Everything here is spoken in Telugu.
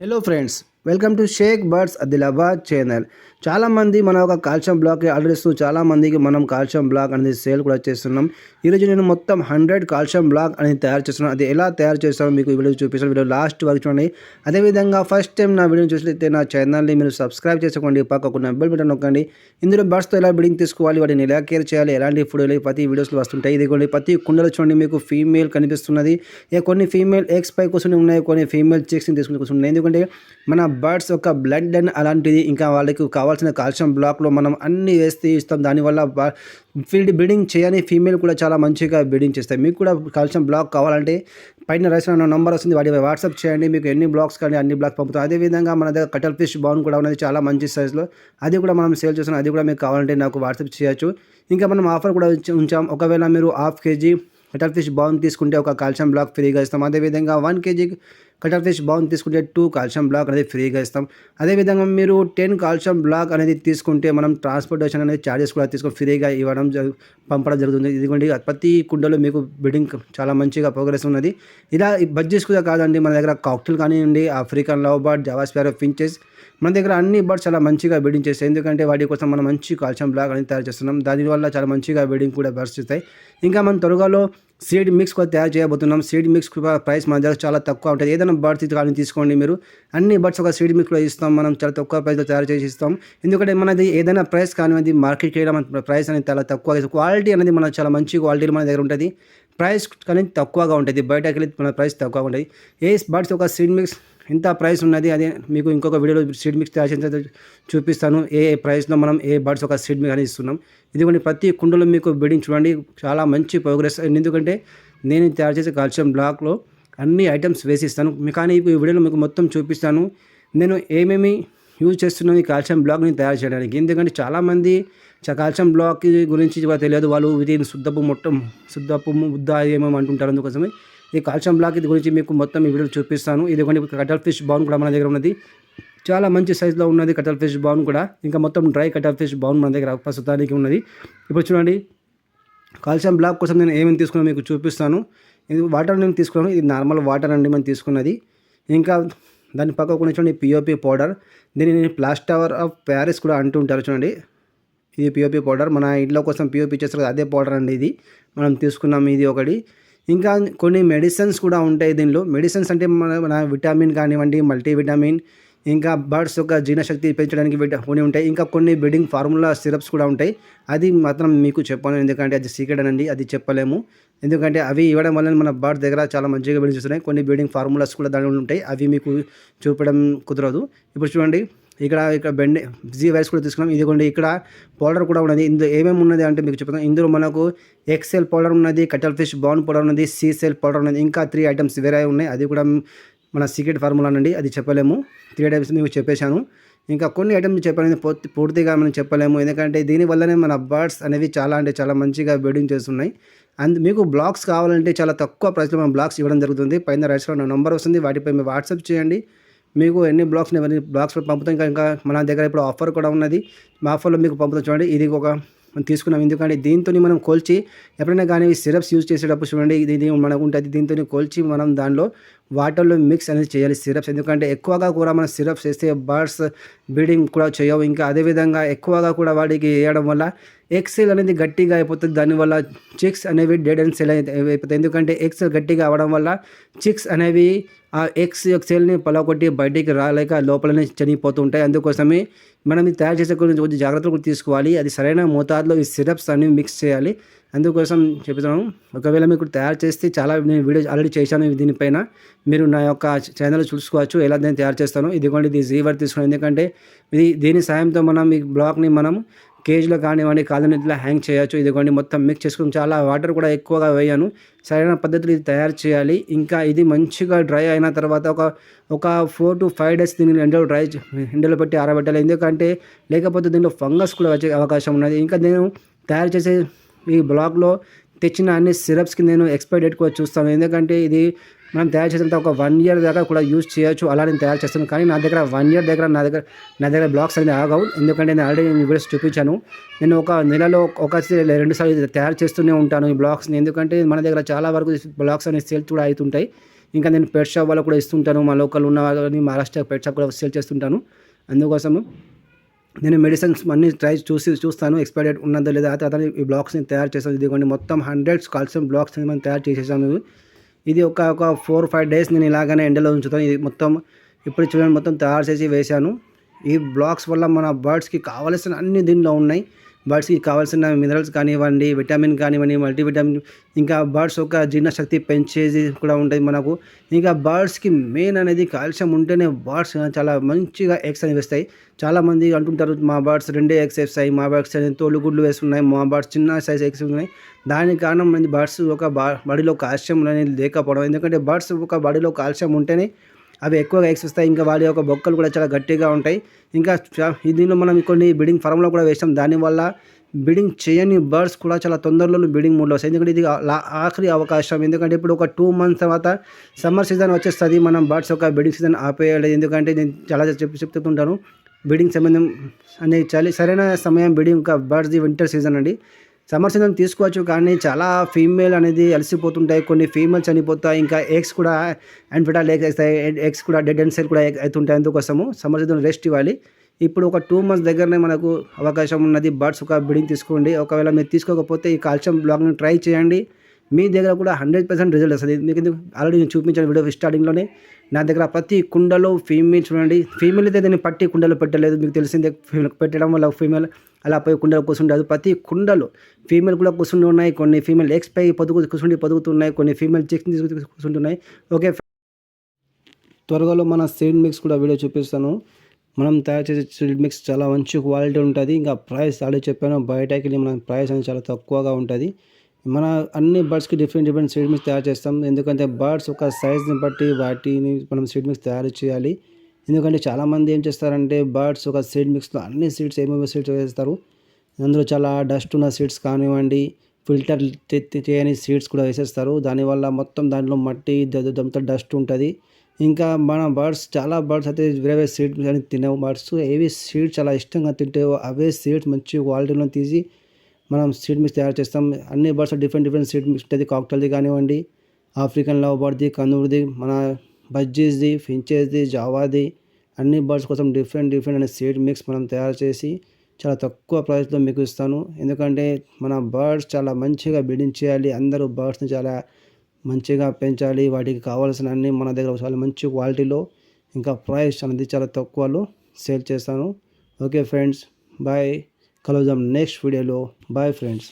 Hello friends, welcome to shake birds Adilabad channel. చాలామంది మన ఒక కాల్షియం బ్లాక్కి ఆర్డర్ ఇస్తూ చాలామందికి మనం కాల్షియం బ్లాక్ అనేది సేల్ కూడా చేస్తున్నాం. ఈరోజు నేను మొత్తం 100 కాల్షియం బ్లాక్ అనేది తయారు చేస్తున్నాను. అది ఎలా తయారు చేస్తానో మీకు ఈ వీడియో చూపిస్తాను. వీడియో లాస్ట్ వరకు చూడండి. అదేవిధంగా ఫస్ట్ టైం నా వీడియోని చూసినట్లయితే నా ఛానల్ని మీరు సబ్స్క్రైబ్ చేసుకోండి. పక్కకున్న బెల్ బటన్ నొక్కండి. ఇందులో బర్డ్స్తో ఎలా బ్రీడింగ్ తీసుకోవాలి, వాటిని ఎలా కేర్ చేయాలి, ఎలాంటి ఫుడ్ ప్రతి వీడియోస్లో వస్తుంటాయి. ఇదిగోండి, ప్రతి కుండలో చూడండి మీకు ఫీమేల్ కనిపిస్తున్నది. కొన్ని ఫీమేల్ ఎగ్స్ పై కూర్చొని ఉన్నాయి, కొన్ని ఫీమేల్ చిక్స్ని తీసుకుని కూర్చున్నాయి. ఎందుకంటే మన బర్డ్స్ యొక్క బ్లడ్ అండ్ అలాంటిది, ఇంకా వాళ్ళకి కావాల్సిన కాల్షియం బ్లాక్లో మనం అన్ని వేస్తే ఇస్తాం. దానివల్ల ఫీల్డ్ బ్రీడింగ్ చేయని ఫీమేల్ కూడా చాలా మంచిగా బ్రీడింగ్ చేస్తాయి. మీకు కూడా కాల్షియం బ్లాక్ కావాలంటే పైన రాసిన నంబర్ వస్తుంది, వాటి వాట్సాప్ చేయండి. మీకు ఎన్ని బ్లాక్స్ కానీ అన్ని బ్లాక్స్ పంపుతాం. అదేవిధంగా మన దగ్గర కటల్ ఫిష్ బౌన్ కూడా ఉన్నది, చాలా మంచి సైజులో. అది కూడా మనం సేల్ చేస్తున్నాం. అది కూడా మీకు కావాలంటే నాకు వాట్సాప్ చేయొచ్చు. ఇంకా మనం ఆఫర్ కూడా ఉంచాం. ఒకవేళ మీరు హాఫ్ కేజీ కటల్ ఫిష్ బౌన్ తీసుకుంటే ఒక కాల్షియం బ్లాక్ ఫ్రీగా ఇస్తాం. అదేవిధంగా 1 కేజీ కటల్ ఫిష్ బౌన్ తీసుకుంటే 2 కాల్షియం బ్లాక్ అనేది ఫ్రీగా ఇస్తాం. అదేవిధంగా మీరు 10 కాల్షియం బ్లాక్ అనేది తీసుకుంటే మనం ట్రాన్స్పోర్టేషన్ అనేది ఛార్జెస్ కూడా తీసుకొని ఫ్రీగా పంపడం జరుగుతుంది. ఇదిగోండి, ప్రతి కుండలో మీకు బిడ్డింగ్ చాలా మంచిగా ప్రోగ్రెస్ ఉన్నది. ఇలా బడ్జెట్స్ కూడా కాదండి, మన దగ్గర కాక్టైల్ కానివ్వండి, African love bird, Java sparrow, finches, మన దగ్గర అన్ని బర్డ్స్ చాలా మంచిగా బ్రీడింగ్ చేస్తాయి. ఎందుకంటే వాటి కోసం మనం మంచి కాల్షియం బ్లాక్ అనేది తయారు చేస్తున్నాం. దానివల్ల చాలా మంచిగా బ్రీడింగ్ కూడా బర్డ్స్ ఇస్తాయి. ఇంకా మనం త్వరగాలో సీడ్ మిక్స్ కూడా తయారు చేయబోతున్నాం. సీడ్ మిక్స్ ప్రైస్ మన దగ్గర చాలా తక్కువ ఉంటుంది. ఏదైనా బర్డ్స్ కానీ తీసుకోండి మీరు, అన్ని బర్డ్స్ ఒక సీడ్ మిక్స్ కూడా ఇస్తాం. మనం చాలా తక్కువ ప్రైస్లో తయారు చేసి ఇస్తాం. ఎందుకంటే మనది ఏదైనా ప్రైస్ కానివ్వండి, మార్కెట్కి వెళ్ళడం ప్రైస్ అనేది చాలా తక్కువ. క్వాలిటీ అనేది మన చాలా మంచి క్వాలిటీ మన దగ్గర ఉంటుంది. ప్రైస్ కానీ తక్కువగా ఉంటుంది. బయటకి వెళ్ళి మన ప్రైస్ తక్కువగా ఉంటుంది. ఏ బర్డ్స్ ఒక సీడ్ మిక్స్ ఎంత ప్రైస్ ఉన్నది, అదే మీకు ఇంకొక వీడియోలో సీడ్ మిక్స్ తయారు చేసి చూపిస్తాను. ఏ ప్రైస్లో మనం ఏ బర్డ్స్ ఒక సీడ్ మిక్స్ అనేది ఇస్తున్నాం. ఇదిగోండి, ప్రతి కుండలో మీకు బ్రీడింగ్ చూడండి, చాలా మంచి ప్రోగ్రెస్. ఎందుకంటే నేను తయారు చేసే కాల్షియం బ్లాక్లో అన్ని ఐటమ్స్ వేసి ఇస్తాను. కానీ ఈ వీడియోలో మీకు మొత్తం చూపిస్తాను నేను ఏమేమి యూజ్ చేస్తున్నాను ఈ కాల్షియం బ్లాక్ని తయారు చేయడానికి. ఎందుకంటే చాలామంది కాల్షియం బ్లాక్ గురించి తెలియదు. వాళ్ళు ఇది శుద్ధపు ముద్ద ఏమేమి అంటుంటారు. అందుకోసమే ఈ కాల్షియం బ్లాక్ ఇది గురించి మీకు మొత్తం ఈ వీడియోలో చూపిస్తాను. ఇదిగోండి, కటల్ ఫిష్ బౌన్ కూడా మన దగ్గర ఉన్నది, చాలా మంచి సైజులో ఉన్నది కటల్ ఫిష్ బౌన్ కూడా. ఇంకా మొత్తం డ్రై కటల్ ఫిష్ బౌన్ మన దగ్గర ప్రస్తుతానికి ఉన్నది. ఇప్పుడు చూడండి, కాల్షియం బ్లాక్ కోసం నేను ఏమేమి తీసుకున్నాను మీకు చూపిస్తాను. ఇది వాటర్ నేను తీసుకున్నాను, ఇది నార్మల్ వాటర్ అండి మనం తీసుకున్నది. ఇంకా దాని పక్క కొన్ని చూడండి పిఓపి పౌడర్, దీన్ని ప్లాస్టర్ ఆఫ్ ప్యారిస్ కూడా అంటుంటారు. చూడండి, ఇది పిఓపి పౌడర్, మన ఇంట్లో కోసం పిఓపి చేస్తారు కదా, అదే పౌడర్ అండి ఇది మనం తీసుకున్నాం. ఇది ఒకటి. ఇంకా కొన్ని మెడిసిన్స్ కూడా ఉంటాయి దీనిలో. మెడిసిన్స్ అంటే మన విటమిన్ కానివ్వండి, మల్టీవిటమిన్, ఇంకా బర్డ్స్ యొక్క జీర్ణశక్తి పెంచడానికి కొన్ని ఉంటాయి. ఇంకా కొన్ని బ్రీడింగ్ ఫార్ములా సిరప్స్ కూడా ఉంటాయి. అది మాత్రం మీకు చెప్పాను, ఎందుకంటే అది సీక్రెట్ అండి, అది చెప్పలేము. ఎందుకంటే అవి ఇవ్వడం వల్ల మన బర్డ్ దగ్గర చాలా మంచిగా బ్రీడింగ్ చేస్తున్నాయి. కొన్ని బ్రీడింగ్ ఫార్ములాస్ కూడా దానిలో ఉంటాయి, అవి మీకు చూపడం కుదరదు. ఇప్పుడు చూడండి, ఇక్కడ బిజీ వైస్ కూడా తీసుకున్నాం. ఇదిగోండి, ఇక్కడ పౌడర్ కూడా ఉన్నది. ఇందులో ఏమేమి ఉన్నది అంటే మీకు చెప్తాను. ఇందులో మనకు ఎక్సెల్ పౌడర్ ఉన్నది, కటల్ ఫిష్ బౌన్ పౌడర్ ఉన్నది, సీసెల్ పౌడర్ ఉన్నది, ఇంకా 3 ఐటమ్స్ వేరే ఉన్నాయి. అది కూడా మన సీక్రెట్ ఫార్ములా అండి, అది చెప్పలేము. 3 ఐటమ్స్ మీకు చెప్పేశాను. ఇంకా కొన్ని ఐటమ్స్ చెప్పాలని పూర్తిగా మనం చెప్పలేము. ఎందుకంటే దీనివల్లనే మన బర్డ్స్ అనేవి చాలా అంటే చాలా మంచిగా బ్రీడింగ్ చేస్తున్నాయి. మీకు బ్లాక్స్ కావాలంటే చాలా తక్కువ ప్రైస్లో మనం బ్లాక్స్ ఇవ్వడం జరుగుతుంది. పైన రైట్స్లో నా నెంబర్ వస్తుంది, వాటిపై మీరు వాట్సాప్ చేయండి. మీకు ఎన్ని బ్లాక్స్ పంపుతాం. ఇంకా మన దగ్గర ఇప్పుడు ఆఫర్ కూడా ఉన్నది. మా ఆఫర్లో మీకు పంపుతాం. చూడండి, ఇది మనం తీసుకున్నాం. ఎందుకంటే దీంతో మనం కోల్చి ఎప్పుడైనా కానీ సిరప్స్ యూజ్ చేసేటప్పుడు చూడండి, ఇది మనకు ఉంటుంది. దీంతో కోల్చి మనం దానిలో వాటర్లో మిక్స్ అనేది చేయాలి సిరప్స్. ఎందుకంటే ఎక్కువగా కూడా మనం సిరప్స్ వేస్తే బర్డ్స్ బ్రీడింగ్ కూడా చేయవు. ఇంకా అదేవిధంగా ఎక్కువగా కూడా వాటికి వేయడం వల్ల ఎక్సెల్ అనేది గట్టిగా అయిపోతుంది. దానివల్ల చిక్స్ అనేవి డెడ్ అండ్ సెల్ అయిపోతాయి. ఎందుకంటే ఎగ్స్ గట్టిగా అవ్వడం వల్ల చిక్స్ అనేవి ఆ ఎక్సెల్ని పలగొట్టి బయటికి రాలేక లోపలనే చనిపోతూ ఉంటాయి. అందుకోసమే మనం ఇది తయారు చేసే కొంచెం జాగ్రత్తలు కూడా తీసుకోవాలి. అది సరైన మోతాదులో ఈ సిరప్స్ అనేవి మిక్స్ చేయాలి. అందుకోసం చెప్తున్నాను. ఒకవేళ మీకు తయారు చేస్తే చాలా నేను వీడియోస్ ఆల్రెడీ చేశాను దీనిపైన, మీరు నా యొక్క ఛానల్ చూసుకోవచ్చు ఎలా నేను తయారు చేస్తాను. ఇదిగోండి, ఇది జీవర్ తీసుకున్నాను. ఎందుకంటే దీని సాయంతో మనం ఈ బ్లాక్ని మనం కేజ్లో కానివ్వండి, కాళ్ళని ఇట్లా హ్యాంగ్ చేయొచ్చు. ఇదిగోండి, మొత్తం మిక్స్ చేసుకుని చాలా వాటర్ కూడా ఎక్కువగా వేయను, సరైన పద్ధతిలో ఇది తయారు చేయాలి. ఇంకా ఇది మంచిగా డ్రై అయిన తర్వాత ఒక 4 to 5 days దీన్ని ఎండలో పెట్టి ఆరబెట్టాలి. ఎందుకంటే లేకపోతే దీనిలో ఫంగస్ కూడా వచ్చే అవకాశం ఉన్నది. ఇంకా నేను తయారు చేసే ఈ బ్లాక్లో తెచ్చిన అన్ని సిరప్స్కి నేను ఎక్స్పైరీ డేట్ కూడా చూస్తాను. ఎందుకంటే ఇది మనం తయారు చేసినంత ఒక 1 year దాకా కూడా యూజ్ చేయొచ్చు. అలా నేను తయారు చేస్తాను. కానీ నా దగ్గర 1 year దగ్గర నా దగ్గర బ్లాక్స్ అనేది ఆగవు. ఎందుకంటే నేను ఆల్రెడీ వీడియోస్ చూపించాను. నేను ఒక నెలలో 2 సార్లు తయారు చేస్తూనే ఉంటాను ఈ బ్లాక్స్ని. ఎందుకంటే మన దగ్గర చాలా వరకు బ్లాక్స్ అనేవి సేల్స్ కూడా అవుతుంటాయి. ఇంకా నేను పెట్ షాప్ వాళ్ళకు కూడా ఇస్తుంటాను. మా లోకల్ ఉన్న వాళ్ళని మహారాష్ట్ర పెట్ షాప్ కూడా సేల్ చేస్తుంటాను. అందుకోసము నేను మెడిసిన్స్ అన్నీ చూస్తాను ఎక్స్పైరీ డేట్ ఉన్నదో లేదా. ఆ తర్వాత ఈ బ్లాక్స్ని తయారు చేస్తాను. ఇదిగోండి మొత్తం 100 కాల్షియం బ్లాక్స్ మనం తయారు చేసేసాను. ఇది ఒక 4-5 డేస్ నేను ఇలాగనే ఎండలో ఉంచుతాను. ఇది మొత్తం ఇప్పుడు చూడండి మొత్తం తయారు చేసి వేశాను. ఈ బ్లాక్స్ వల్ల మన బర్డ్స్కి కావాల్సిన అన్ని దీనిలో ఉన్నాయి. బర్డ్స్కి కావాల్సిన మినరల్స్ కానివ్వండి, విటమిన్ కానివ్వండి, మల్టీవిటమిన్, ఇంకా బర్డ్స్ యొక్క జీర్ణశక్తి పెంచేది కూడా ఉంటుంది మనకు. ఇంకా బర్డ్స్కి మెయిన్ అనేది కాల్షియం ఉంటేనే బర్డ్స్ చాలా మంచిగా ఎగ్స్ అని వేస్తాయి. చాలామంది అంటుంటారు మా బర్డ్స్ 2 ఎగ్స్ వేస్తాయి, మా బర్డ్స్ తోలుగుడ్లు వేస్తున్నాయి, మా బర్డ్స్ చిన్న సైజ్ ఎగ్స్ ఉన్నాయి. దానికి కారణం ఏంటి, బర్డ్స్ ఒక బాడీలో కాల్షియం అనేది లేకపోవడం. ఎందుకంటే బర్డ్స్ ఒక బాడీలో కాల్షియం ఉంటేనే అవి ఎక్కువగా ఎగ్స్ ఇస్తాయి. ఇంకా వాటి యొక్క బొక్కలు కూడా చాలా గట్టిగా ఉంటాయి. ఇంకా దీనిలో మనం కొన్ని బ్రీడింగ్ ఫారంలో కూడా వేసాం. దానివల్ల బ్రీడింగ్ చేయని బర్డ్స్ కూడా చాలా తొందరలో బ్రీడింగ్ మూడ్లో వస్తాయి. ఎందుకంటే ఇది ఆఖరి అవకాశం. ఎందుకంటే ఇప్పుడు ఒక 2 months తర్వాత సమ్మర్ సీజన్ వచ్చేస్తుంది. మనం బర్డ్స్ యొక్క బ్రీడింగ్ సీజన్ ఆపేయాలి. ఎందుకంటే నేను చాలా చెప్తుంటాను, బ్రీడింగ్ సంబంధం అనేది సరైన సమయం బ్రీడింగ్ ఒక బర్డ్స్ది వింటర్ సీజన్ అండి. సమ్మర్ సీజన్ తీసుకోవచ్చు, కానీ చాలా ఫీమేల్ అనేది అలసిపోతుంటాయి, కొన్ని ఫీమేల్ చనిపోతాయి. ఇంకా ఎగ్స్ కూడా అన్ఫెర్టైల్ ఎగ్స్ అవుతాయి, ఎగ్స్ కూడా డెడ్ అండ్ సెల్ కూడా అవుతుంటాయి. అందుకోసము సమ్మర్ సీజన్ రెస్ట్ ఇవ్వాలి. ఇప్పుడు ఒక 2 months దగ్గరనే మనకు అవకాశం ఉన్నది. బర్డ్స్ ఒక బ్రీడింగ్ తీసుకోండి. ఒకవేళ మీరు తీసుకోకపోతే ఈ కాల్షియం బ్లాక్ని ట్రై చేయండి. మీ దగ్గర కూడా 100% రిజల్ట్ వస్తుంది. మీకు ఆల్రెడీ నేను చూపించాను వీడియో స్టార్టింగ్లోనే. నా దగ్గర ప్రతి కుండలో ఫీమేల్ చూడండి. ఫీమేల్ అయితే దీన్ని పట్టి కుండలో పెట్టలేదు, మీకు తెలిసిందే. పెట్టడం వల్ల ఫీమేల్ అలా పోయి కుండలో కూర్చుండదు. ప్రతి కుండలో ఫీమేల్ కూడా కూర్చుండి ఉన్నాయి. కొన్ని ఫీమేల్ ఎగ్స్ పై పొదుగుతున్నాయి, కొన్ని ఫీమేల్ చిక్స్ కూర్చుంటున్నాయి. ఓకే, త్వరలో మన సీడ్ మిక్స్ కూడా వీడియో చూపిస్తాను. మనం తయారు చేసే సీడ్ మిక్స్ చాలా మంచి క్వాలిటీ ఉంటుంది. ఇంకా ప్రైస్ ఆల్రెడీ చెప్పాను, బయటకి వెళ్ళి మన ప్రైస్ అనేది చాలా తక్కువగా ఉంటుంది. మన అన్ని బర్డ్స్కి డిఫరెంట్ సీడ్ మిక్స్ తయారు చేస్తాం. ఎందుకంటే బర్డ్స్ ఒక సైజ్ని బట్టి వాటిని మనం సీడ్ మిక్స్ తయారు చేయాలి. ఎందుకంటే చాలామంది ఏం చేస్తారంటే బర్డ్స్ ఒక సీడ్ మిక్స్లో అన్ని సీడ్స్ ఏమేమి సీడ్స్ వేస్తారు. అందులో చాలా డస్ట్ ఉన్న సీడ్స్ కానివ్వండి, ఫిల్టర్ చేయని సీడ్స్ కూడా వేసేస్తారు. దానివల్ల మొత్తం దాంట్లో మట్టి దంతా డస్ట్ ఉంటుంది. ఇంకా మన చాలా బర్డ్స్ అయితే వేరే సీడ్స్ అని తినవు. బర్డ్స్ ఏవి సీడ్స్ చాలా ఇష్టంగా తింటే అవే సీడ్స్ మంచి క్వాలిటీలో తీసి మనం సీడ్ మిక్స్ తయారు చేస్తాం. అన్ని బర్డ్స్ డిఫరెంట్ సీడ్ మిక్స్ ఉంటుంది. కాక్టెల్ది కానివ్వండి, ఆఫ్రికన్ లవ్ బర్డ్ది, కనూర్ది, మన బజ్జీస్ది, ఫించెస్ది, జావాది, అన్ని బర్డ్స్ కోసం డిఫరెంట్ అనే సీడ్ మిక్స్ మనం తయారు చేసి చాలా తక్కువ ప్రైస్లో మీకు ఇస్తాను. ఎందుకంటే మన బర్డ్స్ చాలా మంచిగా బ్రీడింగ్ చేయాలి. అందరూ బర్డ్స్ని చాలా మంచిగా పెంచాలి. వాటికి కావాల్సిన అన్ని మన దగ్గర చాలా మంచి క్వాలిటీలో, ఇంకా ప్రైస్ అనేది చాలా తక్కువలో సేల్ చేస్తాను. Okay friends, bye. కలుద్దాం నెక్స్ట్ వీడియోలో. Bye friends.